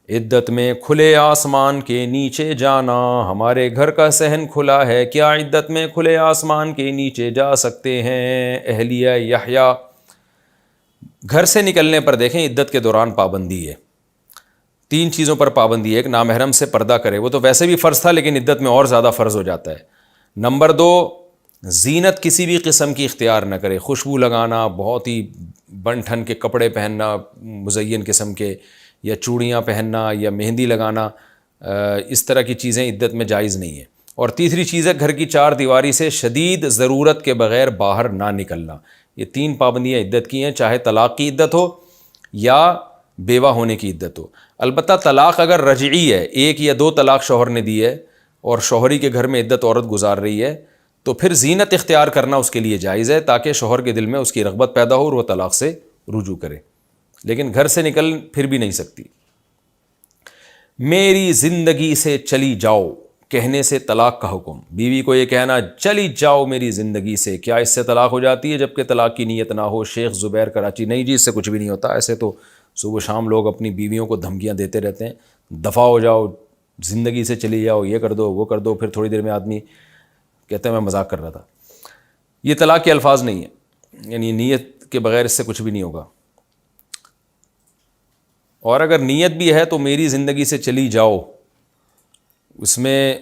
عدت میں کھلے آسمان کے نیچے جانا، ہمارے گھر کا صحن کھلا ہے، کیا عدت میں کھلے آسمان کے نیچے جا سکتے ہیں؟ اہلیہ یحییٰ، گھر سے نکلنے پر دیکھیں عدت کے دوران پابندی ہے، 3 چیزوں پر پابندی ہے۔ ایک، نامحرم سے پردہ کرے، وہ تو ویسے بھی فرض تھا لیکن عدت میں اور زیادہ فرض ہو جاتا ہے۔ نمبر 2، زینت کسی بھی قسم کی اختیار نہ کرے، خوشبو لگانا، بہت ہی بن ٹھن کے کپڑے پہننا مزین قسم کے، یا چوڑیاں پہننا یا مہندی لگانا، اس طرح کی چیزیں عدت میں جائز نہیں ہیں۔ اور تیسری چیز ہے گھر کی 4 دیواری سے شدید ضرورت کے بغیر باہر نہ نکلنا۔ یہ 3 پابندیاں عدت کی ہیں، چاہے طلاق کی عدت ہو یا بیوہ ہونے کی عدت ہو۔ البتہ طلاق اگر رجعی ہے، 1 یا 2 طلاق شوہر نے دی ہے اور شوہری کے گھر میں عدت عورت گزار رہی ہے، تو پھر زینت اختیار کرنا اس کے لیے جائز ہے، تاکہ شوہر کے دل میں اس کی رغبت پیدا ہو اور وہ طلاق سے رجوع کرے، لیکن گھر سے نکل پھر بھی نہیں سکتی۔ میری زندگی سے چلی جاؤ کہنے سے طلاق کا حکم، بیوی کو یہ کہنا چلی جاؤ میری زندگی سے، کیا اس سے طلاق ہو جاتی ہے جبکہ طلاق کی نیت نہ ہو؟ شیخ زبیر کراچی، نہیں جی اس سے کچھ بھی نہیں ہوتا، ایسے تو صبح شام لوگ اپنی بیویوں کو دھمکیاں دیتے رہتے ہیں، دفع ہو جاؤ، زندگی سے چلی جاؤ، یہ کر دو وہ کر دو، پھر تھوڑی دیر میں آدمی کہتے ہیں میں مذاق کر رہا تھا۔ یہ طلاق کے الفاظ نہیں ہیں، یعنی نیت کے بغیر اس سے کچھ بھی نہیں ہوگا۔ اور اگر نیت بھی ہے تو میری زندگی سے چلی جاؤ، اس میں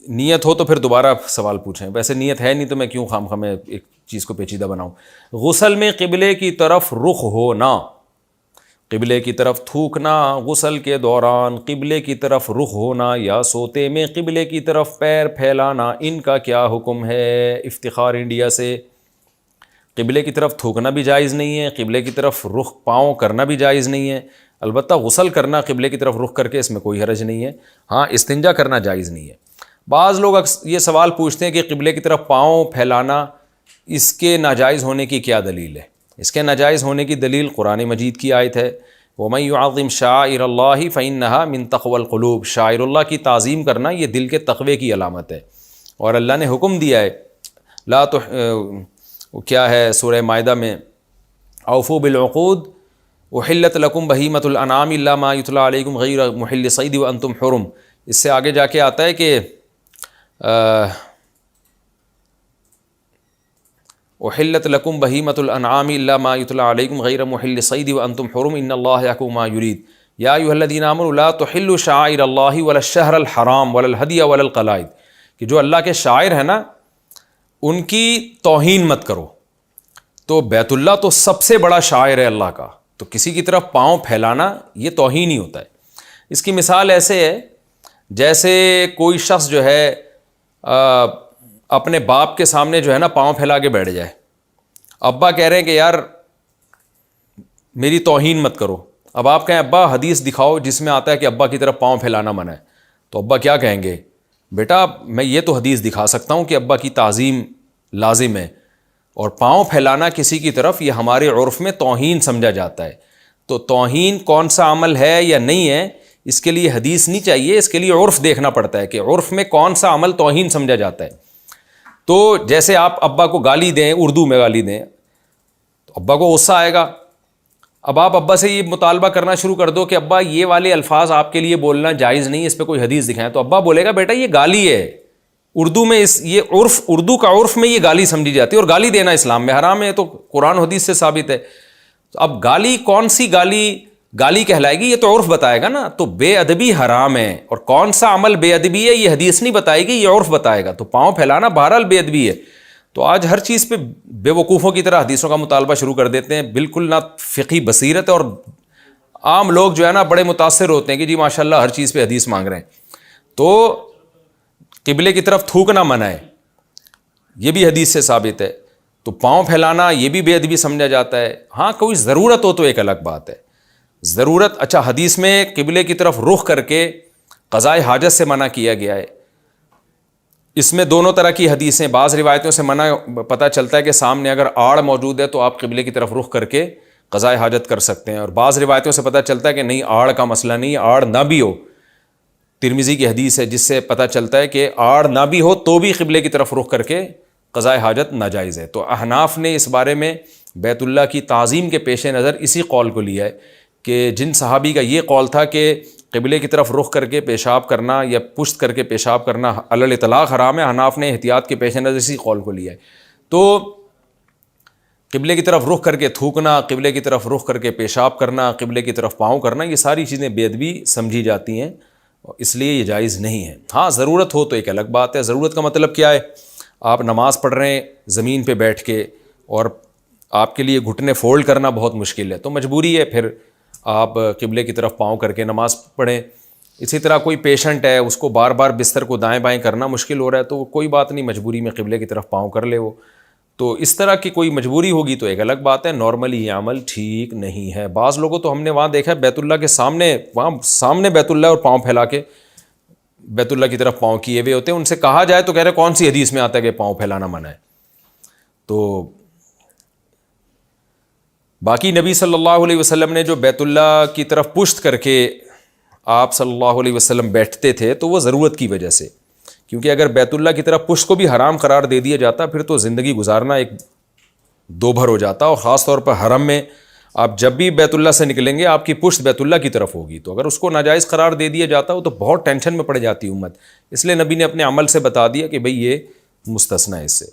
نیت ہو تو پھر دوبارہ سوال پوچھیں، ویسے نیت ہے نہیں تو میں کیوں خام خواہ میں ایک چیز کو پیچیدہ بناؤں۔ غسل میں قبلے کی طرف رخ ہونا، قبلے کی طرف تھوکنا، غسل کے دوران قبلے کی طرف رخ ہونا یا سوتے میں قبلے کی طرف پیر پھیلانا، ان کا کیا حکم ہے؟ افتخار انڈیا سے، قبلے کی طرف تھوکنا بھی جائز نہیں ہے، قبلے کی طرف رخ پاؤں کرنا بھی جائز نہیں ہے، البتہ غسل کرنا قبلے کی طرف رخ کر کے اس میں کوئی حرج نہیں ہے، ہاں استنجا کرنا جائز نہیں ہے۔ بعض لوگ یہ سوال پوچھتے ہیں کہ قبلے کی طرف پاؤں پھیلانا، اس کے ناجائز ہونے کی کیا دلیل ہے؟ اس کے ناجائز ہونے کی دلیل قرآن مجید کی آیت ہے، وَمَن يُعَظِّمْ شَعَائِرَ اللَّهِ فَإِنَّهَا مِن تَقْوَى الْقُلُوبِ، شاعر اللہ کی تعظیم کرنا یہ دل کے تقوی کی علامت ہے، اور اللہ نے حکم دیا ہے کیا ہے سورہ مائدہ میں، اوفوا بالعقود احلت لکم بہیمۃ الانعام الا ما یتلی علیکم غیر محل الصید وانتم حرم، اس سے آگے جا کے آتا ہے کہ احلت لکم بہیمۃ الانعام الا ما یتلی علیکم غیر محل الصید وانتم حرم ان اللہ یحکم ما یرید یا ایھا الذین آمنوا لا تحلوا شعائر اللہ ولا الشہر الحرام ولا الہدی ولا القلائد، کہ جو اللہ کے شاعر ہیں نا ان کی توہین مت کرو۔ تو بیت اللہ تو سب سے بڑا شاعر ہے اللہ کا، تو کسی کی طرف پاؤں پھیلانا یہ توہین ہی ہوتا ہے۔ اس کی مثال ایسے ہے جیسے کوئی شخص جو ہے اپنے باپ کے سامنے جو ہے نا پاؤں پھیلا کے بیٹھ جائے، ابا کہہ رہے ہیں کہ یار میری توہین مت کرو، اب آپ کہیں ابا حدیث دکھاؤ جس میں آتا ہے کہ ابا کی طرف پاؤں پھیلانا منع ہے، تو ابا کیا کہیں گے؟ بیٹا میں یہ تو حدیث دکھا سکتا ہوں کہ ابا کی تعظیم لازم ہے، اور پاؤں پھیلانا کسی کی طرف یہ ہمارے عرف میں توہین سمجھا جاتا ہے۔ تو توہین کون سا عمل ہے یا نہیں ہے اس کے لیے حدیث نہیں چاہیے، اس کے لیے عرف دیکھنا پڑتا ہے کہ عرف میں کون سا عمل توہین سمجھا جاتا ہے۔ تو جیسے آپ ابا کو گالی دیں، اردو میں گالی دیں، تو ابا کو غصہ آئے گا، اب آپ ابا سے یہ مطالبہ کرنا شروع کر دو کہ ابا یہ والے الفاظ آپ کے لیے بولنا جائز نہیں، اس پہ کوئی حدیث دکھائیں، تو ابا بولے گا بیٹا یہ گالی ہے، اردو میں یہ عرف، اردو کا عرف میں یہ گالی سمجھی جاتی ہے، اور گالی دینا اسلام میں حرام ہے، تو قرآن حدیث سے ثابت ہے۔ تو اب گالی کون سی گالی کہلائے گی؟ یہ تو عرف بتائے گا نا، تو بے ادبی حرام ہے، اور کون سا عمل بے ادبی ہے یہ حدیث نہیں بتائے گی، یہ عرف بتائے گا۔ تو پاؤں پھیلانا بہرحال بے ادبی ہے۔ تو آج ہر چیز پہ بے وقوفوں کی طرح حدیثوں کا مطالبہ شروع کر دیتے ہیں، بالکل نہ فقہی بصیرت ہے، اور عام لوگ جو ہے نا بڑے متاثر ہوتے ہیں کہ جی ماشاءاللہ ہر چیز پہ حدیث مانگ رہے ہیں۔ تو قبلے کی طرف تھوکنا منع ہے، یہ بھی حدیث سے ثابت ہے، تو پاؤں پھیلانا یہ بھی بے ادبی سمجھا جاتا ہے۔ ہاں کوئی ضرورت ہو تو ایک الگ بات ہے، ضرورت، اچھا حدیث میں قبلے کی طرف رخ کر کے قضاء حاجت سے منع کیا گیا ہے، اس میں دونوں طرح کی حدیثیں، بعض روایتوں سے منع پتہ چلتا ہے کہ سامنے اگر آڑ موجود ہے تو آپ قبلے کی طرف رخ کر کے قضاء حاجت کر سکتے ہیں، اور بعض روایتوں سے پتہ چلتا ہے کہ نہیں آڑ کا مسئلہ نہیں، آڑ نہ بھی ہو، ترمذی کی حدیث ہے جس سے پتہ چلتا ہے کہ آڑ نہ بھی ہو تو بھی قبلے کی طرف رخ کر کے قضاء حاجت ناجائز ہے۔ تو احناف نے اس بارے میں بیت اللہ کی تعظیم کے پیش نظر اسی قول کو لیا ہے کہ جن صحابی کا یہ قول تھا کہ قبلے کی طرف رخ کر کے پیشاب کرنا یا پشت کر کے پیشاب کرنا علی الاطلاق حرام ہے، حناف نے احتیاط کے پیش نظر اسی قول کو لیا ہے۔ تو قبلے کی طرف رخ کر کے تھوکنا، قبلے کی طرف رخ کر کے پیشاب کرنا، قبلے کی طرف پاؤں کرنا، یہ ساری چیزیں بے ادبی سمجھی جاتی ہیں، اس لیے یہ جائز نہیں ہے۔ ہاں ضرورت ہو تو ایک الگ بات ہے۔ ضرورت کا مطلب کیا ہے؟ آپ نماز پڑھ رہے ہیں زمین پہ بیٹھ کے اور آپ کے لیے گھٹنے فولڈ کرنا بہت مشکل ہے، تو مجبوری ہے پھر آپ قبلے کی طرف پاؤں کر کے نماز پڑھیں۔ اسی طرح کوئی پیشنٹ ہے، اس کو بار بار بستر کو دائیں بائیں کرنا مشکل ہو رہا ہے، تو کوئی بات نہیں، مجبوری میں قبلے کی طرف پاؤں کر لے وہ۔ تو اس طرح کی کوئی مجبوری ہوگی تو ایک الگ بات ہے، نارملی یہ عمل ٹھیک نہیں ہے۔ بعض لوگوں تو ہم نے وہاں دیکھا ہے بیت اللہ کے سامنے، وہاں سامنے بیت اللہ اور پاؤں پھیلا کے بیت اللہ کی طرف پاؤں کیے ہوئے ہوتے ہیں، ان سے کہا جائے تو کہہ رہے کون سی حدیث میں آتا ہے کہ پاؤں پھیلانا منع ہے؟ تو باقی نبی صلی اللہ علیہ وسلم نے جو بیت اللہ کی طرف پشت کر کے آپ صلی اللہ علیہ وسلم بیٹھتے تھے تو وہ ضرورت کی وجہ سے، کیونکہ اگر بیت اللہ کی طرف پشت کو بھی حرام قرار دے دیا جاتا پھر تو زندگی گزارنا ایک دوبھر ہو جاتا، اور خاص طور پر حرم میں آپ جب بھی بیت اللہ سے نکلیں گے آپ کی پشت بیت اللہ کی طرف ہوگی، تو اگر اس کو ناجائز قرار دے دیا جاتا ہو تو بہت ٹینشن میں پڑ جاتی امت۔ اس لیے نبی نے اپنے عمل سے بتا دیا کہ بھئی یہ مستثنی ہے اس سے۔